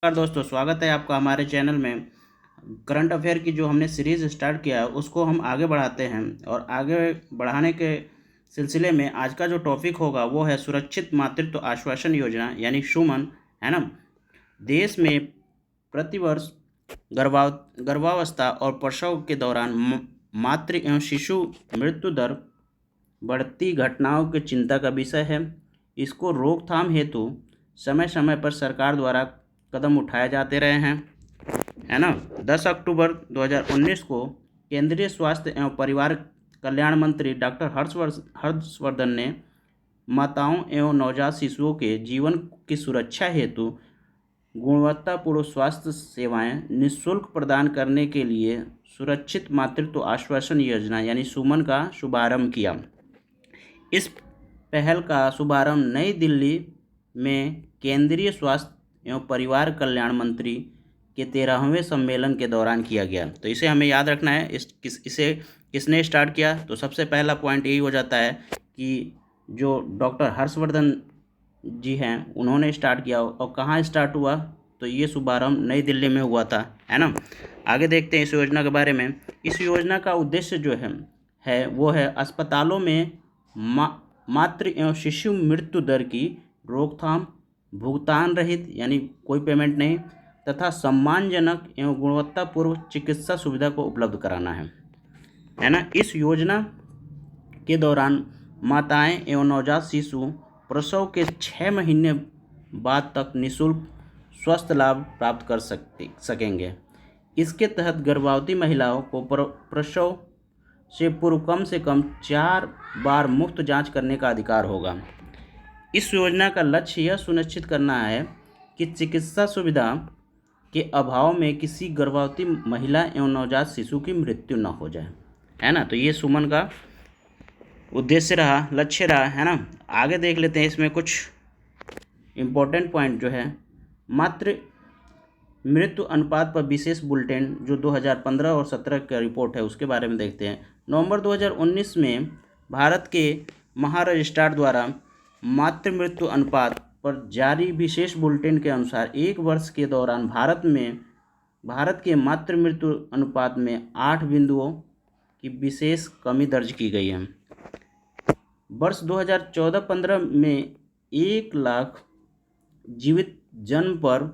नमस्कार दोस्तों, स्वागत है आपका हमारे चैनल में। करंट अफेयर की जो हमने सीरीज़ स्टार्ट किया है उसको हम आगे बढ़ाते हैं और आगे बढ़ाने के सिलसिले में आज का जो टॉपिक होगा वो है सुरक्षित मातृत्व आश्वासन योजना यानी सुमन, है ना। देश में प्रतिवर्ष गर्भावस्था और प्रसव के दौरान मातृ एवं शिशु मृत्यु दर बढ़ती घटनाओं की चिंता का विषय है। इसको रोकथाम हेतु समय समय पर सरकार द्वारा कदम उठाए जाते रहे हैं, है ना। 10 अक्टूबर 2019 को केंद्रीय स्वास्थ्य एवं परिवार कल्याण मंत्री डॉक्टर हर्षवर्धन ने माताओं एवं नवजात शिशुओं के जीवन की सुरक्षा हेतु गुणवत्तापूर्ण स्वास्थ्य सेवाएं निःशुल्क प्रदान करने के लिए सुरक्षित मातृत्व आश्वासन योजना यानी सुमन का शुभारंभ किया। इस पहल का शुभारंभ नई दिल्ली में केंद्रीय स्वास्थ्य एवं परिवार कल्याण मंत्री के 13वें सम्मेलन के दौरान किया गया। तो इसे हमें याद रखना है। इसे किसने स्टार्ट किया, तो सबसे पहला पॉइंट यही हो जाता है कि जो डॉक्टर हर्षवर्धन जी हैं उन्होंने स्टार्ट किया। और कहाँ स्टार्ट हुआ, तो ये शुभारंभ नई दिल्ली में हुआ था, है ना। आगे देखते हैं इस योजना के बारे में। इस योजना का उद्देश्य जो वो है अस्पतालों में मातृ एवं शिशु मृत्यु दर की रोकथाम, भुगतान रहित यानी कोई पेमेंट नहीं, तथा सम्मानजनक एवं गुणवत्तापूर्ण चिकित्सा सुविधा को उपलब्ध कराना है ना। इस योजना के दौरान माताएं एवं नवजात शिशु प्रसव के 6 महीने बाद तक निःशुल्क स्वास्थ्य लाभ प्राप्त कर सकेंगे। इसके तहत गर्भवती महिलाओं को प्रसव से पूर्व कम से कम 4 बार मुफ्त जांच करने का अधिकार होगा। इस योजना का लक्ष्य यह सुनिश्चित करना है कि चिकित्सा सुविधा के अभाव में किसी गर्भवती महिला एवं नवजात शिशु की मृत्यु न हो जाए, है ना। तो ये सुमन का उद्देश्य रहा, लक्ष्य रहा, है ना। आगे देख लेते हैं इसमें कुछ इम्पोर्टेंट पॉइंट जो है। मातृ मृत्यु अनुपात पर विशेष बुलेटिन जो 2015 और 17 का रिपोर्ट है उसके बारे में देखते हैं। नवंबर 2019 में भारत के महारजिस्ट्रार द्वारा मातृ मृत्यु अनुपात पर जारी विशेष बुलेटिन के अनुसार 1 वर्ष के दौरान भारत के मातृ मृत्यु अनुपात में 8 बिंदुओं की विशेष कमी दर्ज की गई है। वर्ष 2014-15 में 1 लाख जीवित जन्म पर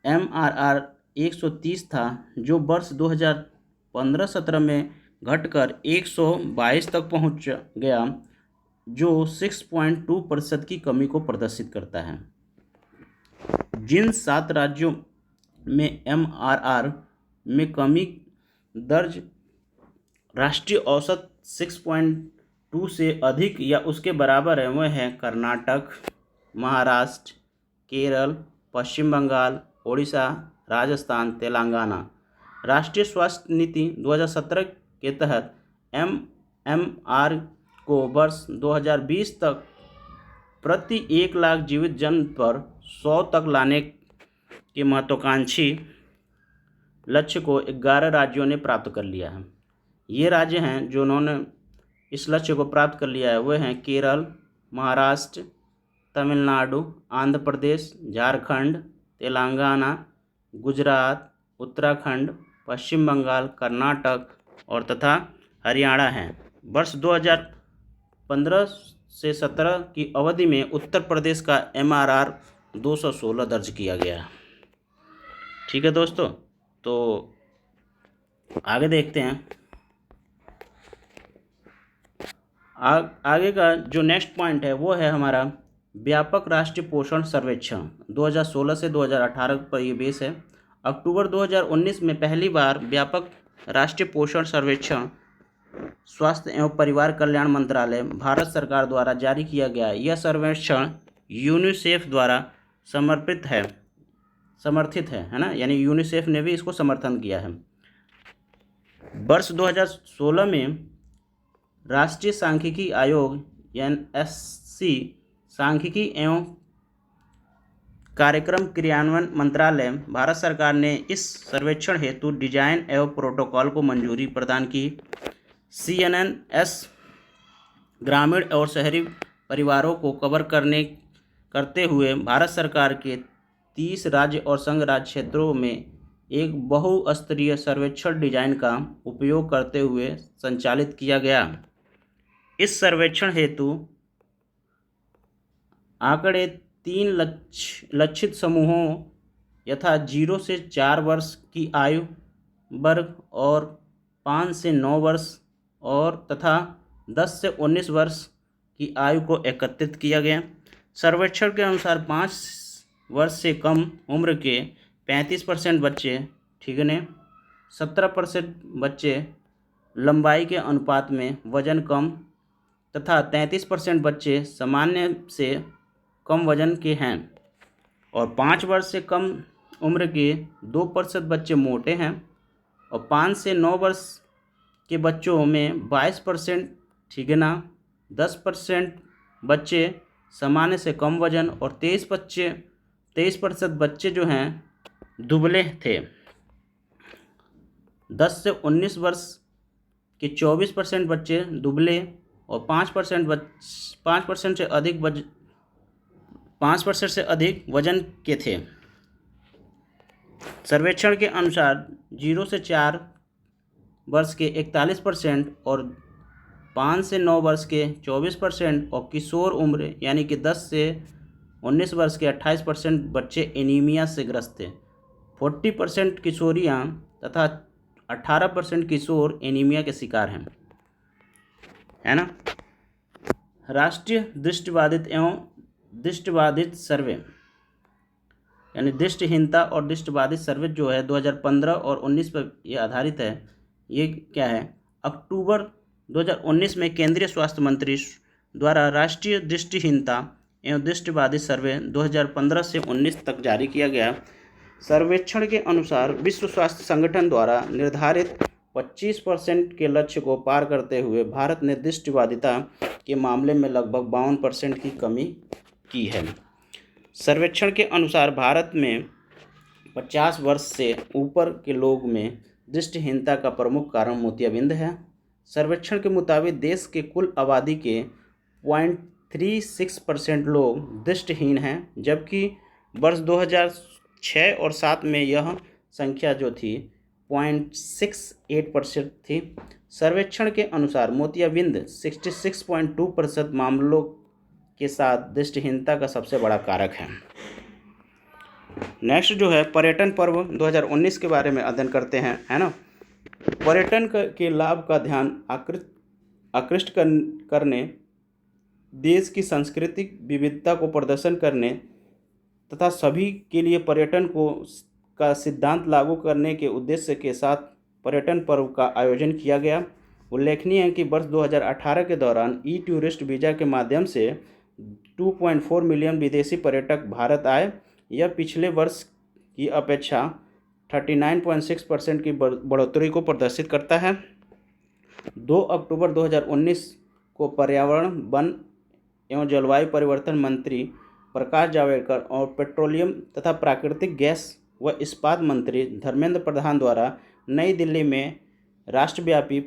MRR 130 था, जो वर्ष 2015-17 में घटकर 122 तक पहुंच गया, जो 6.2% की कमी को प्रदर्शित करता है। जिन 7 राज्यों में MRR में कमी दर्ज राष्ट्रीय औसत 6.2 से अधिक या उसके बराबर है वह हैं कर्नाटक, महाराष्ट्र, केरल, पश्चिम बंगाल, ओडिशा, राजस्थान, तेलंगाना। राष्ट्रीय स्वास्थ्य नीति 2017 के तहत MMR को वर्ष 2020 तक प्रति 1 लाख जीवित जन्म पर 100 तक लाने के महत्वाकांक्षी लक्ष्य को 11 राज्यों ने प्राप्त कर लिया है। ये राज्य हैं जो उन्होंने इस लक्ष्य को प्राप्त कर लिया है, वह हैं केरल, महाराष्ट्र, तमिलनाडु, आंध्र प्रदेश, झारखंड, तेलंगाना, गुजरात, उत्तराखंड, पश्चिम बंगाल, कर्नाटक और तथा हरियाणा हैं। वर्ष 2015 से 17 की अवधि में उत्तर प्रदेश का MRR 216 दर्ज किया गया। ठीक है दोस्तों, तो आगे देखते हैं। आगे का जो नेक्स्ट पॉइंट है वो है हमारा व्यापक राष्ट्रीय पोषण सर्वेक्षण 2016 से 2018 पर ये बेस है। अक्टूबर 2019 में पहली बार व्यापक राष्ट्रीय पोषण सर्वेक्षण स्वास्थ्य एवं परिवार कल्याण मंत्रालय भारत सरकार द्वारा जारी किया गया। यह सर्वेक्षण यूनिसेफ द्वारा समर्थित है ना, यानी यूनिसेफ ने भी इसको समर्थन किया है। वर्ष 2016 में राष्ट्रीय सांख्यिकी आयोग NSC सांख्यिकी एवं कार्यक्रम क्रियान्वयन मंत्रालय भारत सरकार ने इस सर्वेक्षण हेतु डिजाइन एवं प्रोटोकॉल को मंजूरी प्रदान की। CNNS ग्रामीण और शहरी परिवारों को कवर करते हुए भारत सरकार के 30 राज्य और संघ राज्य क्षेत्रों में एक बहुस्तरीय सर्वेक्षण डिजाइन का उपयोग करते हुए संचालित किया गया। इस सर्वेक्षण हेतु आंकड़े 3 लक्षित समूहों यथा 0 से 4 वर्ष की आयु वर्ग और 5 से 9 वर्ष और तथा 10 से 19 वर्ष की आयु को एकत्रित किया गया। सर्वेक्षण के अनुसार 5 वर्ष से कम उम्र के 35% बच्चे, ठीक है, 17% बच्चे लंबाई के अनुपात में वजन कम तथा 33% बच्चे सामान्य से कम वजन के हैं और 5 वर्ष से कम उम्र के 2% बच्चे मोटे हैं और 5 से 9 वर्ष के बच्चों में 22%, ठीक है ना, 10% बच्चे सामान्य से कम वजन और 23% बच्चे जो हैं दुबले थे। 10 से 19 वर्ष के 24% बच्चे दुबले और 5% से अधिक वजन के थे। सर्वेक्षण के अनुसार 0 से 4 वर्ष के 41% और 5 से 9 वर्ष के 24% और किशोर उम्र यानी कि 10 से 19 वर्ष के 28% बच्चे एनीमिया से ग्रस्त थे। 40% किशोरियाँ तथा 18% किशोर एनीमिया के शिकार हैं, है ना। राष्ट्रीय दृष्टिबाधित एवं दृष्टिबाधित सर्वे यानी दृष्टिहीनता और दृष्टिबाधित सर्वे जो है 2015 और 19 पर ये आधारित है। ये क्या है, अक्टूबर 2019 में केंद्रीय स्वास्थ्य मंत्री द्वारा राष्ट्रीय दृष्टिहीनता एवं दृष्टिबाधित सर्वे 2015 से 19 तक जारी किया गया। सर्वेक्षण के अनुसार विश्व स्वास्थ्य संगठन द्वारा निर्धारित 25% के लक्ष्य को पार करते हुए भारत ने दृष्टिबाधिता के मामले में लगभग 52% की कमी की है। सर्वेक्षण के अनुसार भारत में 50 वर्ष से ऊपर के लोग में दृष्टिहीनता का प्रमुख कारण मोतियाबिंद है। सर्वेक्षण के मुताबिक देश के कुल आबादी के 0.36% लोग दृष्टिहीन हैं, जबकि वर्ष 2006 और 7 में यह संख्या जो थी 0.68% थी। सर्वेक्षण के अनुसार मोतियाबिंद 66.2% मामलों के साथ दृष्टिहीनता का सबसे बड़ा कारक है। नेक्स्ट जो है पर्यटन पर्व 2019 के बारे में अध्ययन करते हैं, है ना। पर्यटन के लाभ का ध्यान आकृष्ट करने, देश की सांस्कृतिक विविधता को प्रदर्शन करने तथा सभी के लिए पर्यटन का सिद्धांत लागू करने के उद्देश्य के साथ पर्यटन पर्व का आयोजन किया गया। उल्लेखनीय है कि वर्ष 2018 के दौरान ई टूरिस्ट वीज़ा के माध्यम से 2.4 मिलियन विदेशी पर्यटक भारत आए। यह पिछले वर्ष की अपेक्षा 39.6% की बढ़ोतरी को प्रदर्शित करता है। 2 अक्टूबर 2019 को पर्यावरण, वन एवं जलवायु परिवर्तन मंत्री प्रकाश जावड़ेकर और पेट्रोलियम तथा प्राकृतिक गैस व इस्पात मंत्री धर्मेंद्र प्रधान द्वारा नई दिल्ली में राष्ट्रव्यापी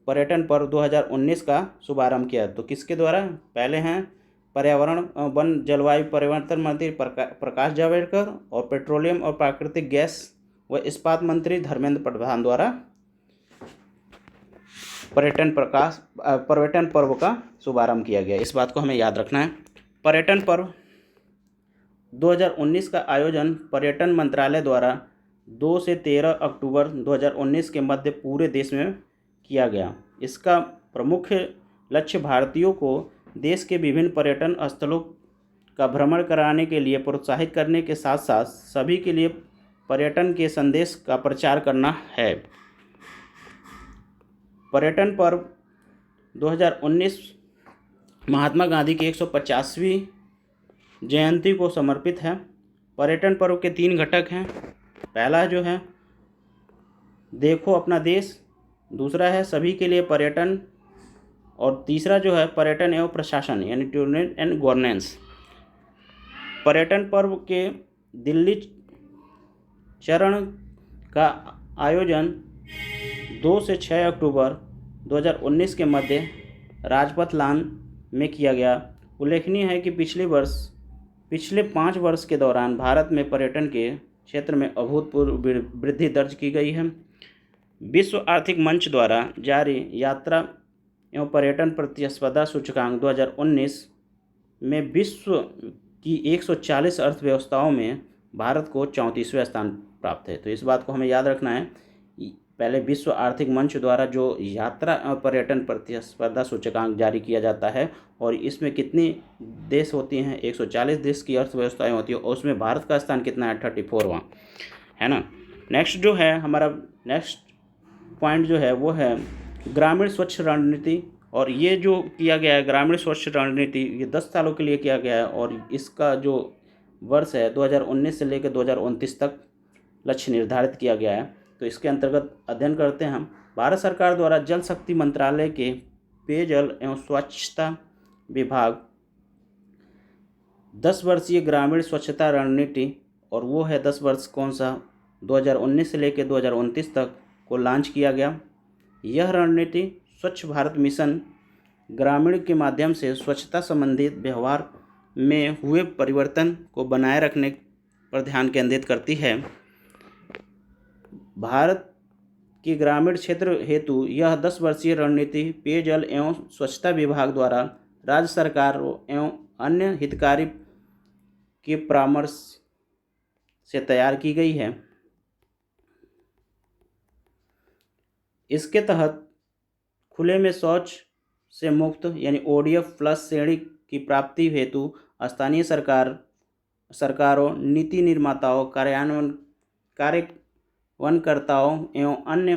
पर्यटन पर्व 2019 का शुभारंभ किया। तो किसके द्वारा? पहले हैं पर्यावरण, वन, जलवायु परिवर्तन मंत्री प्रकाश जावड़ेकर और पेट्रोलियम और प्राकृतिक गैस व इस्पात मंत्री धर्मेंद्र प्रधान द्वारा पर्यटन पर्व का शुभारंभ किया गया। इस बात को हमें याद रखना है। पर्यटन पर्व 2019 का आयोजन पर्यटन मंत्रालय द्वारा 2 से 13 अक्टूबर 2019 के मध्य पूरे देश में किया गया। इसका प्रमुख लक्ष्य भारतीयों को देश के विभिन्न पर्यटन स्थलों का भ्रमण कराने के लिए प्रोत्साहित करने के साथ साथ सभी के लिए पर्यटन के संदेश का प्रचार करना है। पर्यटन पर्व 2019 महात्मा गांधी की 150वीं जयंती को समर्पित है। पर्यटन पर्व के 3 घटक हैं। पहला जो है देखो अपना देश, दूसरा है सभी के लिए पर्यटन और तीसरा जो है पर्यटन एवं प्रशासन यानी टूरिज्म एंड गवर्नेंस। पर्यटन पर्व के दिल्ली चरण का आयोजन 2 से 6 अक्टूबर 2019 के मध्य राजपथ लॉन में किया गया। उल्लेखनीय है कि पिछले वर्ष पिछले 5 वर्ष के दौरान भारत में पर्यटन के क्षेत्र में अभूतपूर्व वृद्धि दर्ज की गई है। विश्व आर्थिक मंच द्वारा जारी यात्रा एवं पर्यटन प्रतिस्पर्धा सूचकांक 2019 में विश्व की 140 अर्थव्यवस्थाओं में भारत को 34वें स्थान प्राप्त है। तो इस बात को हमें याद रखना है। पहले विश्व आर्थिक मंच द्वारा जो यात्रा और पर्यटन प्रतिस्पर्धा सूचकांक जारी किया जाता है और इसमें कितनी देश होती हैं, 140 देश की अर्थव्यवस्थाएं होती है और उसमें भारत का स्थान कितना है, 34वां है ना। नेक्स्ट जो है हमारा नेक्स्ट पॉइंट जो है वो है ग्रामीण स्वच्छ रणनीति। और ये जो किया गया है ग्रामीण स्वच्छ रणनीति, ये 10 सालों के लिए किया गया है और इसका जो वर्ष है 2019 से लेकर 2029 तक लक्ष्य निर्धारित किया गया है। तो इसके अंतर्गत अध्ययन करते हैं हम। भारत सरकार द्वारा जल शक्ति मंत्रालय के पेयजल एवं स्वच्छता विभाग 10 वर्षीय ग्रामीण स्वच्छता रणनीति, और वो है 10 वर्ष कौन सा, 2019 से लेकर 2029 तक को लॉन्च किया गया। यह रणनीति स्वच्छ भारत मिशन ग्रामीण के माध्यम से स्वच्छता संबंधित व्यवहार में हुए परिवर्तन को बनाए रखने पर ध्यान केंद्रित करती है। भारत के ग्रामीण क्षेत्र हेतु यह 10 वर्षीय रणनीति पेयजल एवं स्वच्छता विभाग द्वारा राज्य सरकार एवं अन्य हितकारी के परामर्श से तैयार की गई है। इसके तहत खुले में शौच से मुक्त यानी ODF प्लस श्रेणी की प्राप्ति हेतु स्थानीय सरकारों, नीति निर्माताओं, कार्यान्वयनकर्ताओं एवं अन्य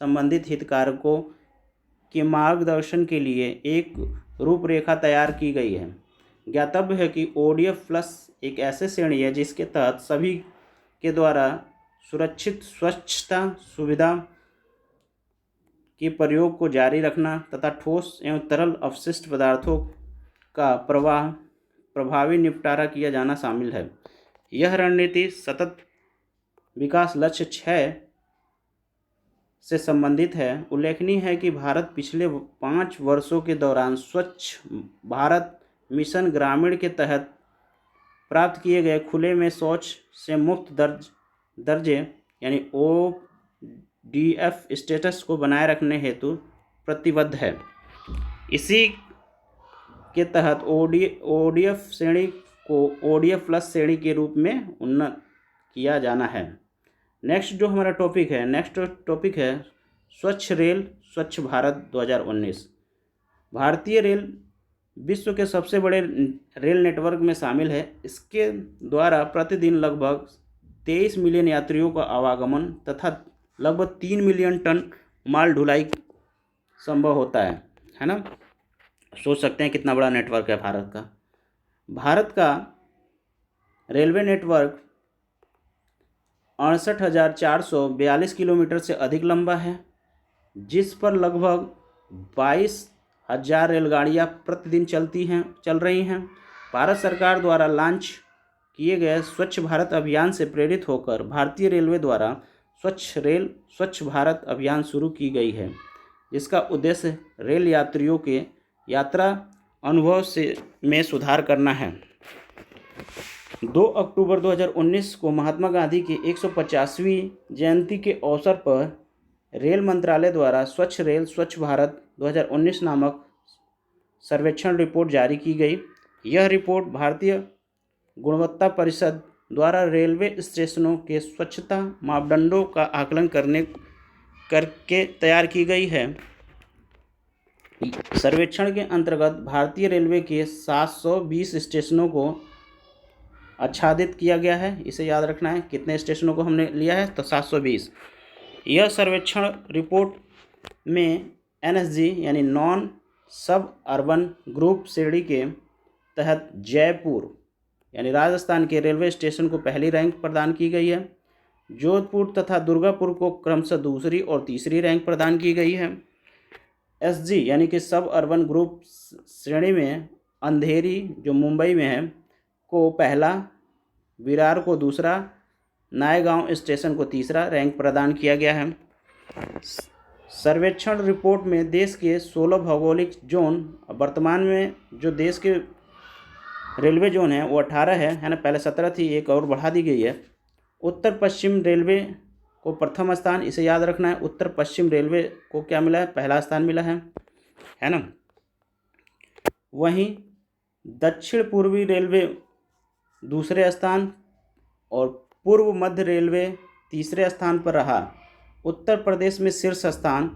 संबंधित हितधारकों के मार्गदर्शन के लिए एक रूपरेखा तैयार की गई है। ज्ञातव्य है कि ODF प्लस एक ऐसी श्रेणी है जिसके तहत सभी के द्वारा सुरक्षित स्वच्छता सुविधा के प्रयोग को जारी रखना तथा ठोस एवं तरल अपशिष्ट पदार्थों का प्रभावी निपटारा किया जाना शामिल है। यह रणनीति सतत विकास लक्ष्य 6 से संबंधित है। उल्लेखनीय है कि भारत पिछले 5 वर्षों के दौरान स्वच्छ भारत मिशन ग्रामीण के तहत प्राप्त किए गए खुले में शौच से मुक्त दर्जे यानी ODF स्टेटस को बनाए रखने हेतु प्रतिबद्ध है। इसी के तहत ODF श्रेणी को ODF प्लस श्रेणी के रूप में उन्नत किया जाना है। नेक्स्ट जो हमारा टॉपिक है स्वच्छ रेल स्वच्छ भारत 2019। भारतीय रेल विश्व के सबसे बड़े रेल नेटवर्क में शामिल है। इसके द्वारा प्रतिदिन लगभग 23 मिलियन यात्रियों का आवागमन तथा लगभग 3 मिलियन टन माल ढुलाई संभव होता है ना। सोच सकते हैं कितना बड़ा नेटवर्क है भारत का। भारत का रेलवे नेटवर्क 68,442 किलोमीटर से अधिक लंबा है, जिस पर लगभग 22,000 रेलगाड़ियां प्रतिदिन चल रही हैं। भारत सरकार द्वारा लॉन्च किए गए स्वच्छ भारत अभियान से प्रेरित होकर भारतीय रेलवे द्वारा स्वच्छ भारत अभियान शुरू की गई है, जिसका उद्देश्य रेल यात्रियों के यात्रा अनुभव में सुधार करना है। 2 अक्टूबर 2019 को महात्मा गांधी की 150वीं जयंती के अवसर पर रेल मंत्रालय द्वारा स्वच्छ रेल स्वच्छ भारत 2019 नामक सर्वेक्षण रिपोर्ट जारी की गई। यह रिपोर्ट भारतीय गुणवत्ता परिषद द्वारा रेलवे स्टेशनों के स्वच्छता मापदंडों का आकलन करके तैयार की गई है। सर्वेक्षण के अंतर्गत भारतीय रेलवे के 720 स्टेशनों को आच्छादित किया गया है। इसे याद रखना है, कितने स्टेशनों को हमने लिया है, तो 720। यह सर्वेक्षण रिपोर्ट में NSG यानी नॉन सब अर्बन ग्रुप श्रेणी के तहत जयपुर यानी राजस्थान के रेलवे स्टेशन को पहली रैंक प्रदान की गई है। जोधपुर तथा दुर्गापुर को क्रमशः दूसरी और तीसरी रैंक प्रदान की गई है। SG यानी कि सब अर्बन ग्रुप श्रेणी में अंधेरी जो मुंबई में है को पहला, विरार को दूसरा, नायगांव स्टेशन को तीसरा रैंक प्रदान किया गया है। सर्वेक्षण रिपोर्ट में देश के 16 भौगोलिक जोन वर्तमान में जो देश के रेलवे जोन है वो 18 है ना। पहले 17 थी, एक और बढ़ा दी गई है। उत्तर पश्चिम रेलवे को प्रथम स्थान, इसे याद रखना है। उत्तर पश्चिम रेलवे को क्या मिला है? पहला स्थान मिला है ना। वहीं दक्षिण पूर्वी रेलवे दूसरे स्थान और पूर्व मध्य रेलवे तीसरे स्थान पर रहा। उत्तर प्रदेश में शीर्ष स्थान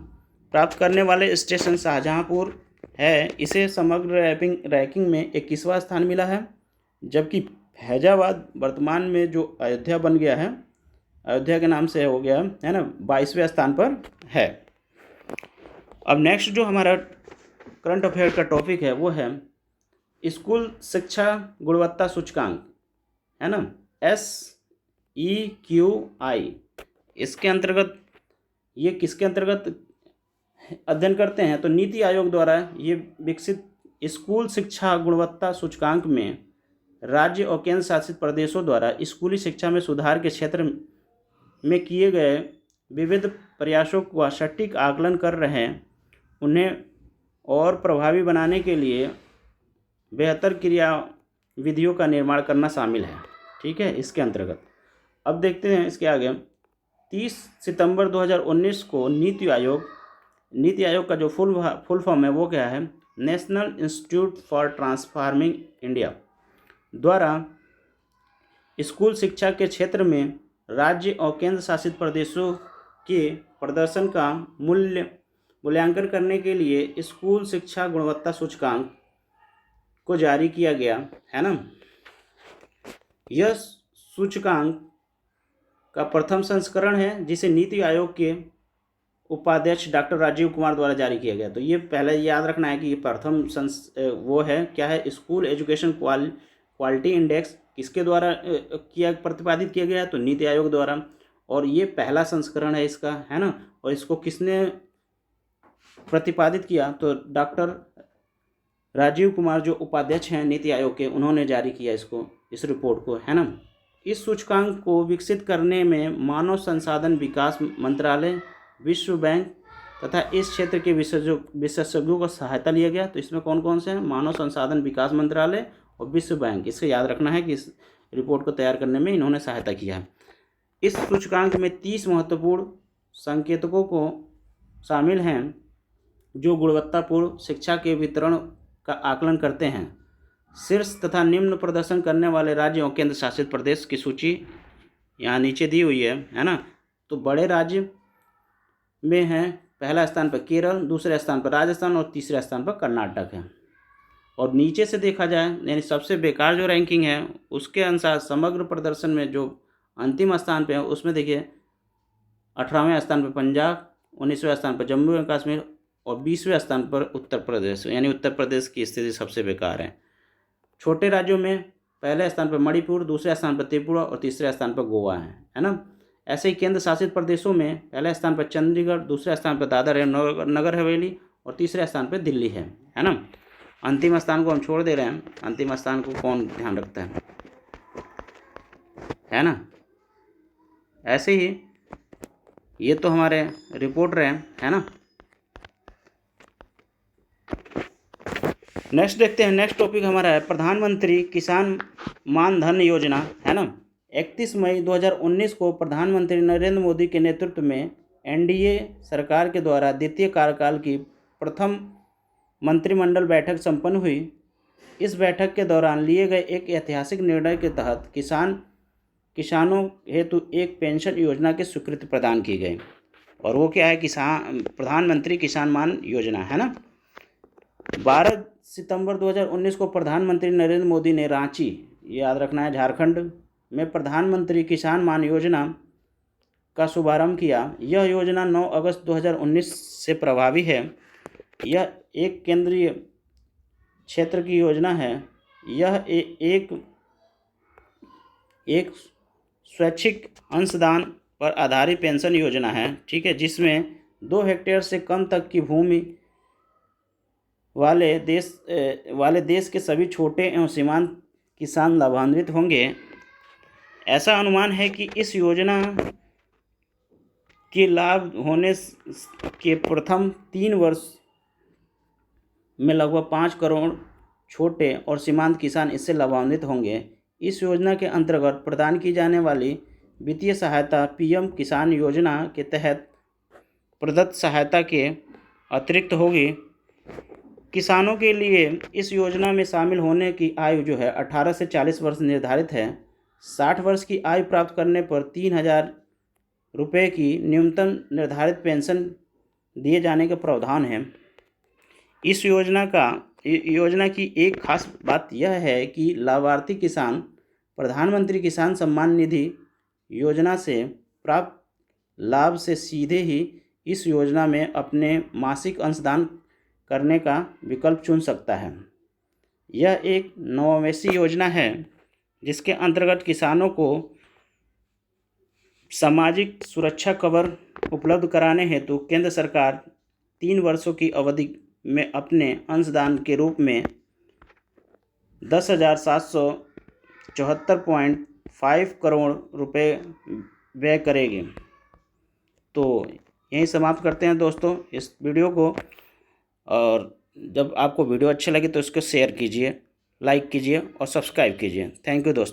प्राप्त करने वाले स्टेशन शाहजहांपुर है, इसे समग्र रैंकिंग में 21वां स्थान मिला है। जबकि फैजाबाद वर्तमान में जो अयोध्या बन गया है, अयोध्या के नाम से हो गया है ना, 22वें स्थान पर है। अब नेक्स्ट जो हमारा करंट अफेयर का टॉपिक है वो है स्कूल शिक्षा गुणवत्ता सूचकांक, है ना, SEQI। इसके अंतर्गत ये किसके अंतर्गत अध्ययन करते हैं? तो नीति आयोग द्वारा ये विकसित स्कूल शिक्षा गुणवत्ता सूचकांक में राज्य और केंद्र शासित प्रदेशों द्वारा स्कूली शिक्षा में सुधार के क्षेत्र में किए गए विविध प्रयासों का सटीक आकलन कर रहे हैं, उन्हें और प्रभावी बनाने के लिए बेहतर क्रिया विधियों का निर्माण करना शामिल है। ठीक है, इसके अंतर्गत अब देखते हैं इसके आगे। 30 सितंबर 2019 को नीति आयोग का जो फुल फॉर्म है वो क्या है? National institute for transforming India द्वारा स्कूल शिक्षा के क्षेत्र में राज्य और केंद्र शासित प्रदेशों के प्रदर्शन का मूल्यांकन करने के लिए स्कूल शिक्षा गुणवत्ता सूचकांक को जारी किया गया, है ना। यह सूचकांक का प्रथम संस्करण है जिसे नीति आयोग के उपाध्यक्ष डॉक्टर राजीव कुमार द्वारा जारी किया गया। तो ये पहले याद रखना है कि ये प्रथम वो है क्या है? स्कूल एजुकेशन क्वालिटी इंडेक्स किसके द्वारा प्रतिपादित किया गया? तो नीति आयोग द्वारा। और ये पहला संस्करण है इसका, है ना। और इसको किसने प्रतिपादित किया? तो डॉक्टर राजीव कुमार जो उपाध्यक्ष हैं नीति आयोग के, उन्होंने जारी किया इस रिपोर्ट को, है ना। इस सूचकांक को विकसित करने में मानव संसाधन विकास मंत्रालय, विश्व बैंक तथा इस क्षेत्र के विशेषज्ञों का सहायता लिया गया। तो इसमें कौन कौन से हैं? मानव संसाधन विकास मंत्रालय और विश्व बैंक। इसे याद रखना है कि इस रिपोर्ट को तैयार करने में इन्होंने सहायता किया है। इस सूचकांक में 30 महत्वपूर्ण संकेतकों को शामिल हैं जो गुणवत्तापूर्ण शिक्षा के वितरण का आकलन करते हैं। शीर्ष तथा निम्न प्रदर्शन करने वाले राज्य और केंद्र शासित प्रदेश की सूची यहाँ नीचे दी हुई है ना। तो बड़े राज्य में हैं, पहला स्थान पर केरल, दूसरे स्थान पर राजस्थान और तीसरे स्थान पर कर्नाटक है। और नीचे से देखा जाए यानी सबसे बेकार जो रैंकिंग है उसके अनुसार समग्र प्रदर्शन में जो अंतिम स्थान पे है उसमें देखिए 18वें स्थान पर पंजाब, 19वें स्थान पर जम्मू एंड कश्मीर और 20वें स्थान पर उत्तर प्रदेश। यानी उत्तर प्रदेश की स्थिति सबसे बेकार है। छोटे राज्यों में पहले स्थान पर मणिपुर, दूसरे स्थान पर त्रिपुरा और तीसरे स्थान पर गोवा है ना। ऐसे ही केंद्र शासित प्रदेशों में पहले स्थान पर चंडीगढ़, दूसरे स्थान पर दादर एवं नगर हवेली और तीसरे स्थान पर दिल्ली है ना। अंतिम स्थान को हम छोड़ दे रहे हैं, अंतिम स्थान को कौन ध्यान रखता है ना। ऐसे ही ये तो हमारे रिपोर्ट रहे है ना। नेक्स्ट देखते हैं, नेक्स्ट टॉपिक हमारा है प्रधानमंत्री किसान मान धन योजना, है ना। 31 मई 2019 को प्रधानमंत्री नरेंद्र मोदी के नेतृत्व में एनडीए सरकार के द्वारा द्वितीय कार्यकाल की प्रथम मंत्रिमंडल बैठक संपन्न हुई। इस बैठक के दौरान लिए गए एक ऐतिहासिक निर्णय के तहत किसानों हेतु एक पेंशन योजना की स्वीकृति प्रदान की गई। और वो क्या है? प्रधानमंत्री किसान मान योजना, है ना। 12 सितंबर 2019 को प्रधानमंत्री नरेंद्र मोदी ने रांची, याद रखना है, झारखंड में प्रधानमंत्री किसान मान योजना का शुभारंभ किया। यह योजना 9 अगस्त 2019 से प्रभावी है। यह एक केंद्रीय क्षेत्र की योजना है। यह एक स्वैच्छिक अंशदान पर आधारित पेंशन योजना है, ठीक है, जिसमें 2 हेक्टेयर से कम तक की भूमि वाले देश के सभी छोटे एवं सीमांत किसान लाभान्वित होंगे। ऐसा अनुमान है कि इस योजना के लाभ होने के प्रथम 3 वर्ष में लगभग 5 करोड़ छोटे और सीमांत किसान इससे लाभान्वित होंगे। इस योजना के अंतर्गत प्रदान की जाने वाली वित्तीय सहायता पीएम किसान योजना के तहत प्रदत्त सहायता के अतिरिक्त होगी। किसानों के लिए इस योजना में शामिल होने की आयु जो है 18 से 40 वर्ष निर्धारित है। 60 वर्ष की आयु प्राप्त करने पर 3,000 रुपये की न्यूनतम निर्धारित पेंशन दिए जाने का प्रावधान है। इस योजना की एक खास बात यह है कि लाभार्थी किसान प्रधानमंत्री किसान सम्मान निधि योजना से प्राप्त लाभ से सीधे ही इस योजना में अपने मासिक अंशदान करने का विकल्प चुन सकता है। यह एक नवोन्मेषी योजना है जिसके अंतर्गत किसानों को सामाजिक सुरक्षा कवर उपलब्ध कराने हेतु केंद्र सरकार 3 वर्षों की अवधि में अपने अंशदान के रूप में 10,774.5 करोड़ रुपए व्यय करेगी। तो यहीं समाप्त करते हैं दोस्तों इस वीडियो को, और जब आपको वीडियो अच्छी लगे तो इसको शेयर कीजिए, लाइक कीजिए और सब्सक्राइब कीजिए। थैंक यू दोस्तों।